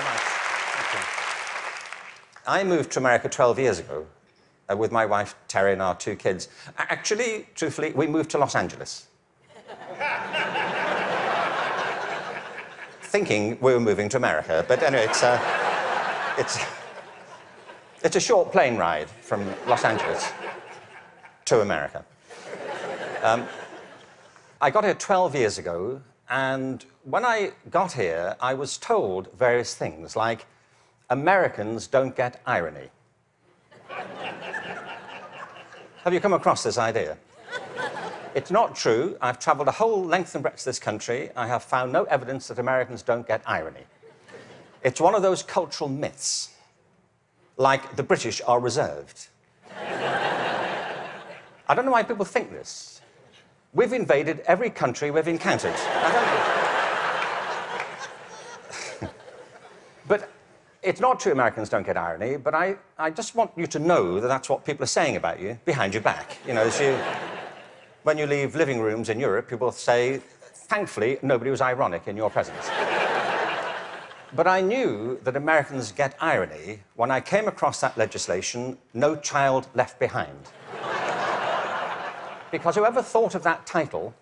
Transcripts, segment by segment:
much. Thank you. I moved to America 12 years ago with my wife, Terry, and our 2 kids. Actually, truthfully, we moved to Los Angeles. Thinking we were moving to America, but anyway, it's a short plane ride from Los Angeles to America. I got here 12 years ago, and when I got here, I was told various things, like, Americans don't get irony. Have you come across this idea? It's not true. I've travelled a whole length and breadth of this country. I have found no evidence that Americans don't get irony. It's one of those cultural myths, like the British are reserved. I don't know why people think this. We've invaded every country we've encountered. But it's not true Americans don't get irony, but I just want you to know that that's what people are saying about you behind your back. You know, when you leave living rooms in Europe, people say, thankfully, nobody was ironic in your presence. But I knew that Americans get irony when I came across that legislation, No Child Left Behind. Because whoever thought of that title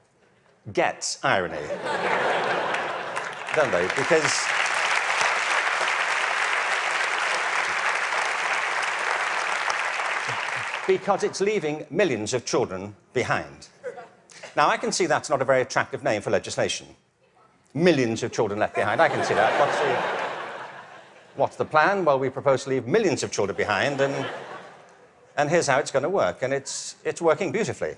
gets irony. Don't they? Because it's leaving millions of children behind. Now, I can see that's not a very attractive name for legislation. Millions of children left behind. I can see that. What's the plan? Well, we propose to leave millions of children behind, and here's how it's going to work. And it's working beautifully.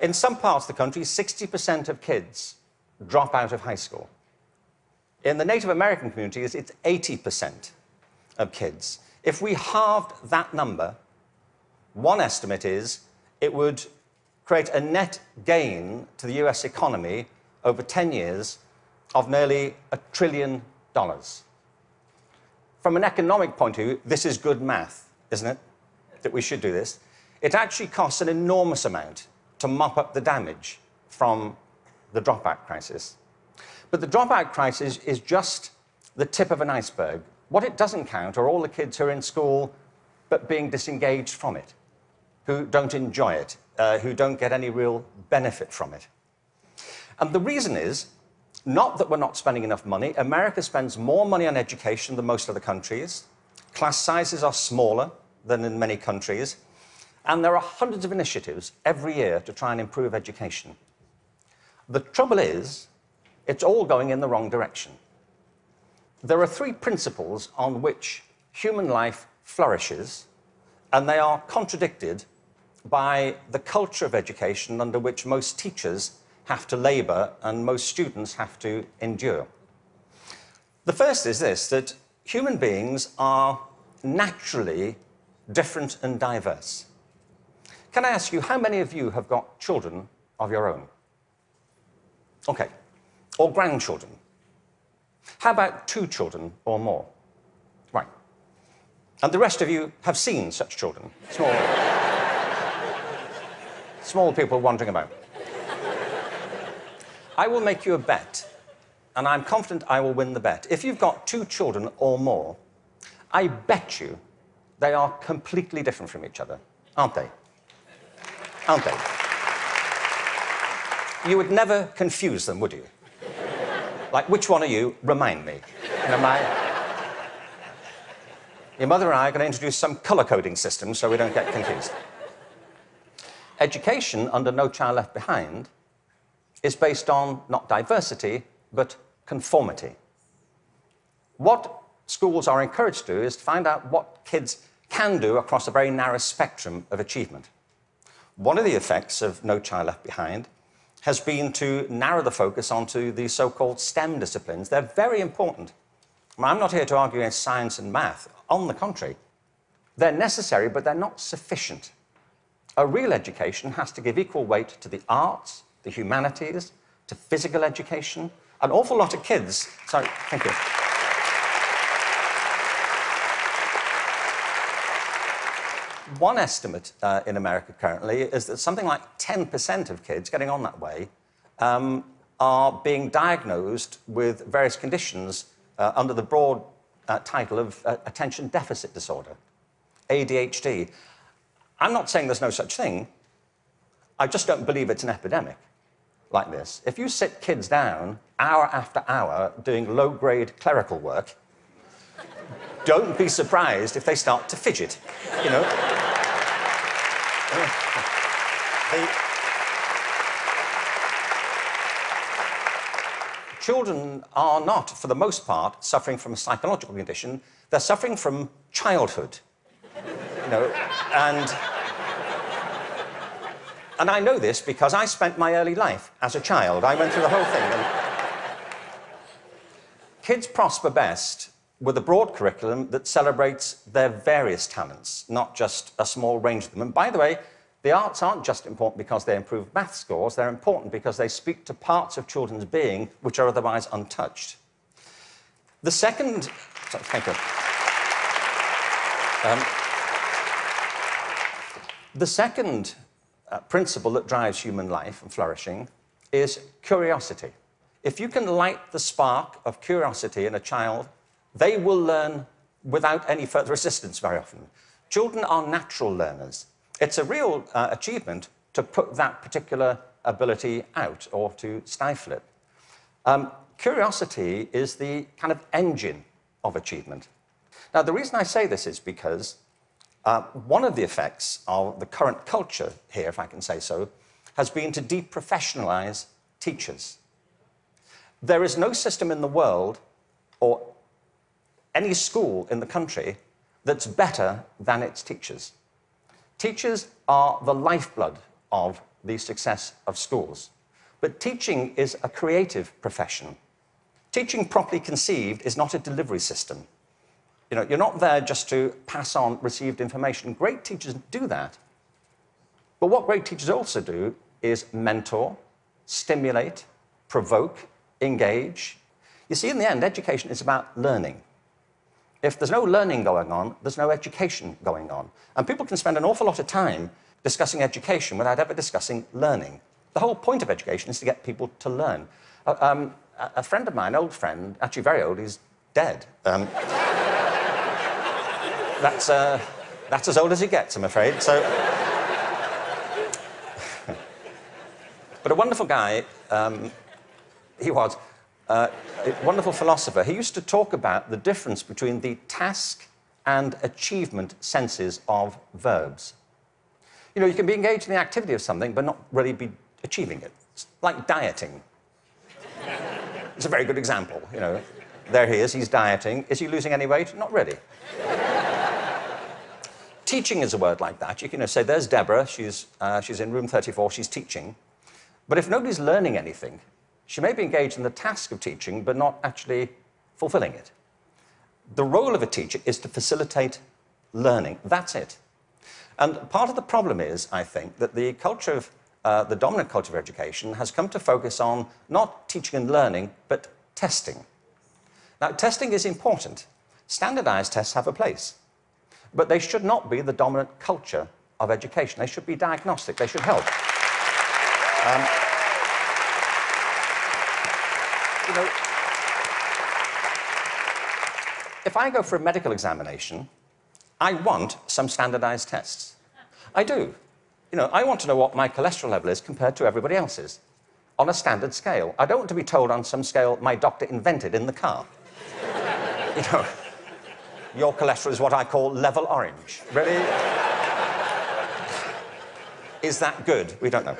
In some parts of the country, 60% of kids drop out of high school. In the Native American communities, it's 80% of kids. If we halved that number, one estimate is it would create a net gain to the US economy over 10 years of nearly $1 trillion. From an economic point of view, this is good math, isn't it? That we should do this. It actually costs an enormous amount to mop up the damage from the dropout crisis. But the dropout crisis is just the tip of an iceberg. What it doesn't count are all the kids who are in school but being disengaged from it, who don't enjoy it, who don't get any real benefit from it. And the reason is not that we're not spending enough money. America spends more money on education than most other countries. Class sizes are smaller than in many countries. And there are hundreds of initiatives every year to try and improve education. The trouble is, it's all going in the wrong direction. There are 3 principles on which human life flourishes, and they are contradicted by the culture of education under which most teachers have to labour and most students have to endure. The first is this, that human beings are naturally different and diverse. Can I ask you, how many of you have got children of your own? OK. Or grandchildren? How about 2 children or more? Right. And the rest of you have seen such children? Small people wandering about. I will make you a bet, and I'm confident I will win the bet. If you've got 2 children or more, I bet you they are completely different from each other, aren't they? Aren't they? You would never confuse them, would you? Like, which one are you? Remind me. You know, your mother and I are going to introduce some colour-coding system so we don't get confused. Education under No Child Left Behind is based on not diversity, but conformity. What schools are encouraged to do is to find out what kids can do across a very narrow spectrum of achievement. One of the effects of No Child Left Behind has been to narrow the focus onto the so-called STEM disciplines. They're very important. I'm not here to argue against science and math. On the contrary, they're necessary, but they're not sufficient. A real education has to give equal weight to the arts, the humanities, to physical education. An awful lot of kids... Sorry, thank you. One estimate in America currently is that something like 10% of kids getting on that way are being diagnosed with various conditions under the broad title of attention deficit disorder, ADHD. I'm not saying there's no such thing. I just don't believe it's an epidemic like this. If you sit kids down hour after hour doing low-grade clerical work, don't be surprised if they start to fidget, you know. Children are not, for the most part, suffering from a psychological condition. They're suffering from childhood, you know, and I know this because I spent my early life as a child. I went through the whole thing. And kids prosper best with a broad curriculum that celebrates their various talents, not just a small range of them. And by the way, the arts aren't just important because they improve math scores. They're important because they speak to parts of children's being which are otherwise untouched. The second... Thank you. The second principle that drives human life and flourishing is curiosity. If you can light the spark of curiosity in a child, they will learn without any further assistance very often. Children are natural learners. It's a real achievement to put that particular ability out or to stifle it. Curiosity is the kind of engine of achievement. Now, the reason I say this is because one of the effects of the current culture here, if I can say so, has been to deprofessionalize teachers. There is no system in the world or any school in the country that's better than its teachers. Teachers are the lifeblood of the success of schools. But teaching is a creative profession. Teaching properly conceived is not a delivery system. You know, you're not there just to pass on received information. Great teachers do that. But what great teachers also do is mentor, stimulate, provoke, engage. You see, in the end, education is about learning. If there's no learning going on, there's no education going on. And people can spend an awful lot of time discussing education without ever discussing learning. The whole point of education is to get people to learn. A friend of mine, an old friend, actually very old, he's dead. That's as old as it gets, I'm afraid. So, but a wonderful guy, he was, a wonderful philosopher. He used to talk about the difference between the task and achievement senses of verbs. You know, you can be engaged in the activity of something, but not really be achieving it. It's like dieting. It's a very good example, you know. There he is, he's dieting. Is he losing any weight? Not really. Teaching is a word like that. You can say, there's Deborah, she's in room 34, she's teaching. But if nobody's learning anything, she may be engaged in the task of teaching, but not actually fulfilling it. The role of a teacher is to facilitate learning. That's it. And part of the problem is, I think, that the culture of, the dominant culture of education has come to focus on not teaching and learning, but testing. Now, testing is important. Standardized tests have a place. But they should not be the dominant culture of education. They should be diagnostic. They should help. You know, if I go for a medical examination, I want some standardized tests. I do. You know, I want to know what my cholesterol level is compared to everybody else's on a standard scale. I don't want to be told on some scale my doctor invented in the car. You know, your cholesterol is what I call level orange. Really? Is that good? We don't know.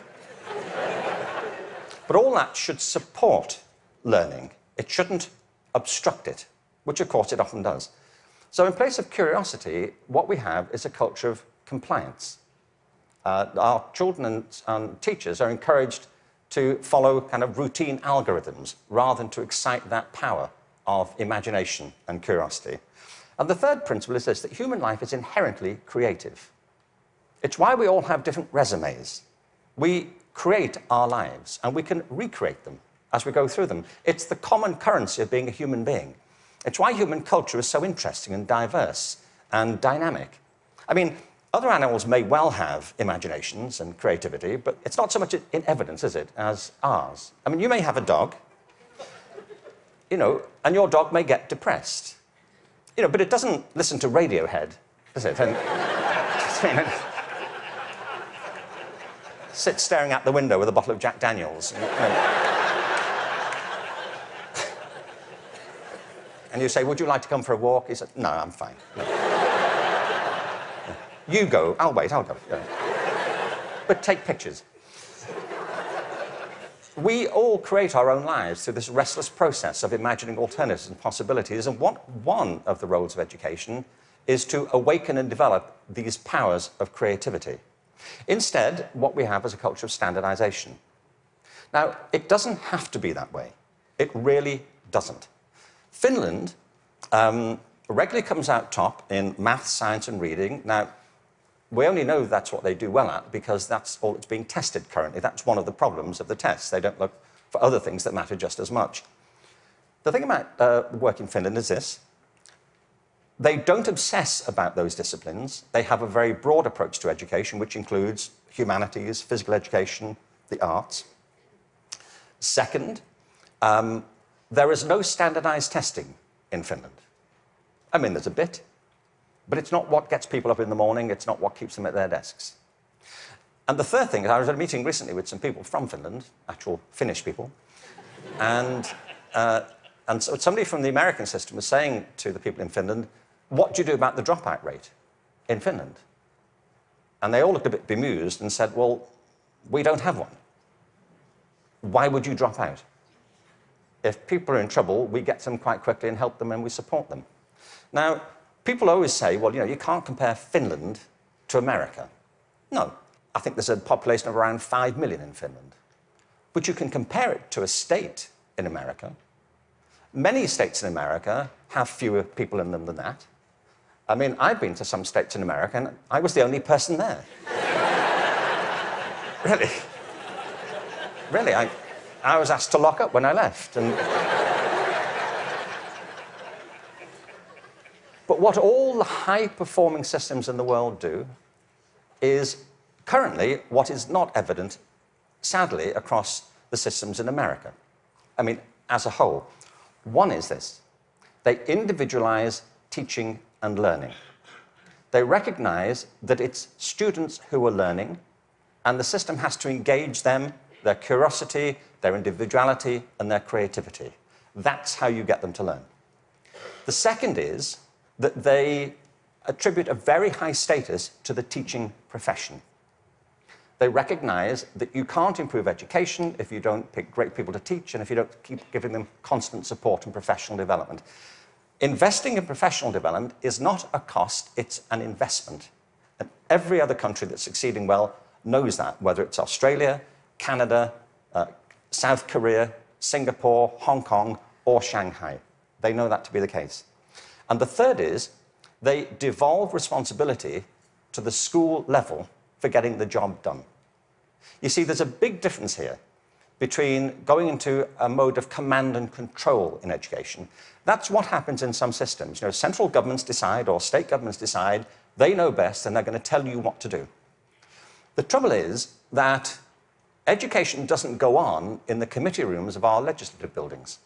But all that should support learning. It shouldn't obstruct it, which of course it often does. So in place of curiosity, what we have is a culture of compliance. Our children and teachers are encouraged to follow kind of routine algorithms rather than to excite that power of imagination and curiosity. And the third principle is this, that human life is inherently creative. It's why we all have different resumes. We create our lives, and we can recreate them as we go through them. It's the common currency of being a human being. It's why human culture is so interesting and diverse and dynamic. I mean, other animals may well have imaginations and creativity, but it's not so much in evidence, is it, as ours. I mean, you may have a dog, you know, and your dog may get depressed. You know, but it doesn't listen to Radiohead, does it? And, sit staring out the window with a bottle of Jack Daniels. And you say, would you like to come for a walk? He said, no, I'm fine. No. You go. I'll wait. I'll go. But take pictures. We all create our own lives through this restless process of imagining alternatives and possibilities, and one of the roles of education is to awaken and develop these powers of creativity. Instead, what we have is a culture of standardization. Now, it doesn't have to be that way. It really doesn't. Finland regularly comes out top in maths, science, and reading. Now, we only know that's what they do well at because that's all that's being tested currently. That's one of the problems of the tests. They don't look for other things that matter just as much. The thing about work in Finland is this. They don't obsess about those disciplines. They have a very broad approach to education, which includes humanities, physical education, the arts. Second, there is no standardized testing in Finland. I mean, there's a bit, but it's not what gets people up in the morning. It's not what keeps them at their desks. And the third thing is, I was at a meeting recently with some people from Finland, actual Finnish people, and so somebody from the American system was saying to the people in Finland, what do you do about the dropout rate in Finland? And they all looked a bit bemused and said, well, we don't have one. Why would you drop out? If people are in trouble, we get them quite quickly and help them and we support them. Now, people always say, well, you know, you can't compare Finland to America. No, I think there's a population of around 5 million in Finland. But you can compare it to a state in America. Many states in America have fewer people in them than that. I mean, I've been to some states in America, and I was the only person there. Really. Really, I was asked to lock up when I left. But what all the high-performing systems in the world do is currently what is not evident, sadly, across the systems in America. I mean, as a whole. One is this. They individualize teaching and learning. They recognize that it's students who are learning, and the system has to engage them, their curiosity, their individuality, and their creativity. That's how you get them to learn. The second is that they attribute a very high status to the teaching profession. They recognize that you can't improve education if you don't pick great people to teach and if you don't keep giving them constant support and professional development. Investing in professional development is not a cost, it's an investment. And every other country that's succeeding well knows that, whether it's Australia, Canada, South Korea, Singapore, Hong Kong, or Shanghai. They know that to be the case. And the third is they devolve responsibility to the school level for getting the job done. You see, there's a big difference here between going into a mode of command and control in education. That's what happens in some systems. You know, central governments decide or state governments decide, they know best and they're going to tell you what to do. The trouble is that education doesn't go on in the committee rooms of our legislative buildings.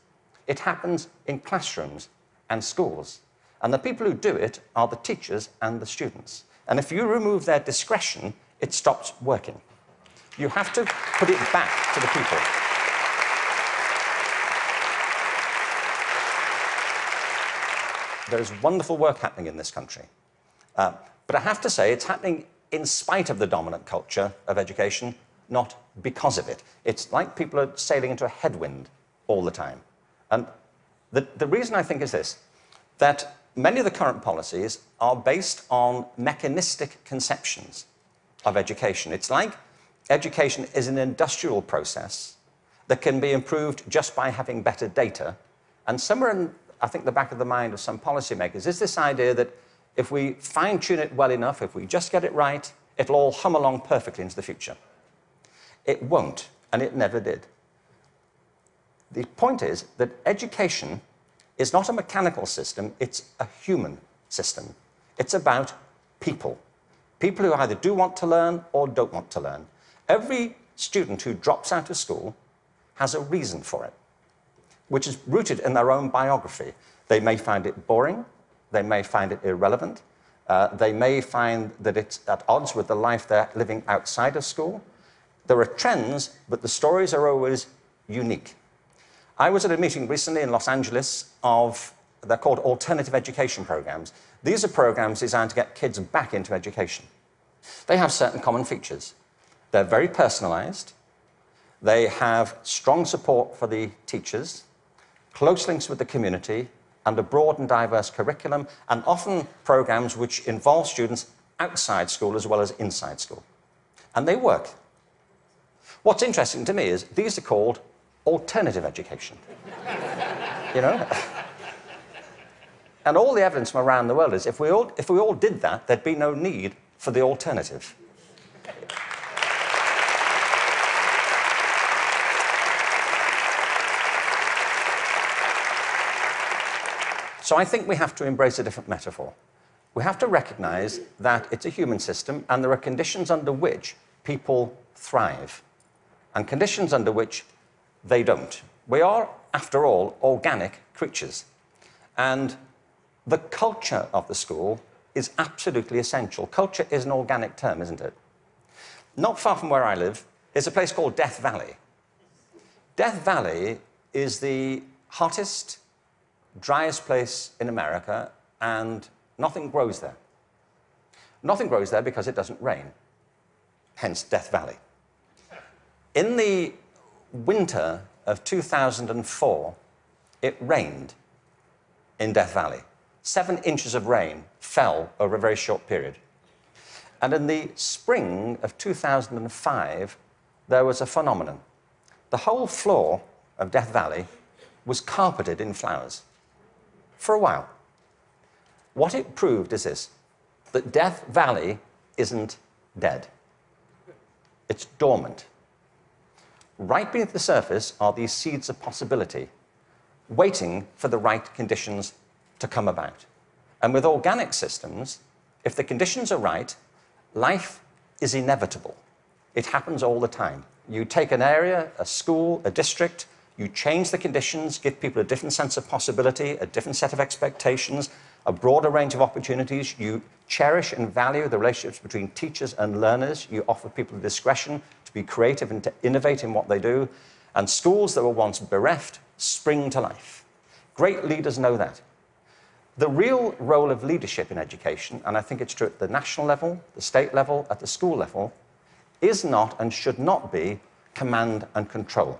It happens in classrooms and schools. And the people who do it are the teachers and the students. And if you remove their discretion, it stops working. You have to put it back to the people. There is wonderful work happening in this country. But I have to say, it's happening in spite of the dominant culture of education, not because of it. It's like people are sailing into a headwind all the time. And the reason I think is this, that many of the current policies are based on mechanistic conceptions of education. It's like education is an industrial process that can be improved just by having better data. And somewhere in, I think, the back of the mind of some policymakers is this idea that if we fine-tune it well enough, if we just get it right, it'll all hum along perfectly into the future. It won't, and it never did. The point is that education is not a mechanical system, it's a human system. It's about people. People who either do want to learn or don't want to learn. Every student who drops out of school has a reason for it. which is rooted in their own biography. They may find it boring, they may find it irrelevant, they may find that it's at odds with the life they're living outside of school. There are trends, but the stories are always unique. I was at a meeting recently in Los Angeles they're called alternative education programs. These are programs designed to get kids back into education. They have certain common features. They're very personalized. They have strong support for the teachers, close links with the community, and a broad and diverse curriculum, and often programs which involve students outside school as well as inside school. And they work. What's interesting to me is these are called alternative education. You know? And all the evidence from around the world is if we all did that, there'd be no need for the alternative. So I think we have to embrace a different metaphor. We have to recognize that it's a human system and there are conditions under which people thrive and conditions under which they don't. We are, after all, organic creatures. And the culture of the school is absolutely essential. Culture is an organic term, isn't it? Not far from where I live is a place called Death Valley. Death Valley is the hottest, driest place in America, and nothing grows there. Nothing grows there because it doesn't rain, hence Death Valley. In the winter of 2004, it rained in Death Valley. 7 inches of rain fell over a very short period. And in the spring of 2005, there was a phenomenon. The whole floor of Death Valley was carpeted in flowers for a while. What it proved is this, that Death Valley isn't dead. It's dormant. Right beneath the surface are these seeds of possibility, waiting for the right conditions to come about. And with organic systems, if the conditions are right, life is inevitable. It happens all the time. You take an area, a school, a district, you change the conditions, give people a different sense of possibility, a different set of expectations, a broader range of opportunities. You cherish and value the relationships between teachers and learners. You offer people discretion to be creative and to innovate in what they do. And schools that were once bereft spring to life. Great leaders know that. The real role of leadership in education, and I think it's true at the national level, the state level, at the school level, is not and should not be command and control.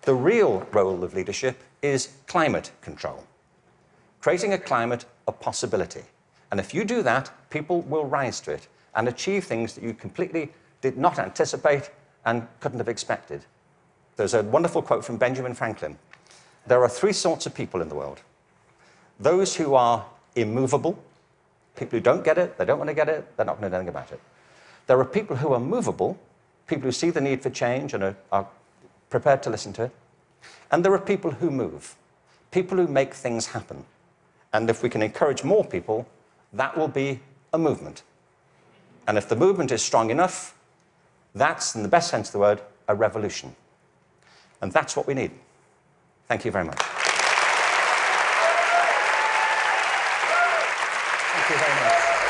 The real role of leadership is climate control, creating a climate of possibility. And if you do that, people will rise to it and achieve things that you completely did not anticipate and couldn't have expected. There's a wonderful quote from Benjamin Franklin. There are 3 sorts of people in the world. Those who are immovable, people who don't get it, they don't want to get it, they're not going to do anything about it. There are people who are movable, people who see the need for change and are prepared to listen to it. And there are people who move, people who make things happen. And if we can encourage more people, that will be a movement. And if the movement is strong enough, that's, in the best sense of the word, a revolution. And that's what we need. Thank you very much. Thank you very much.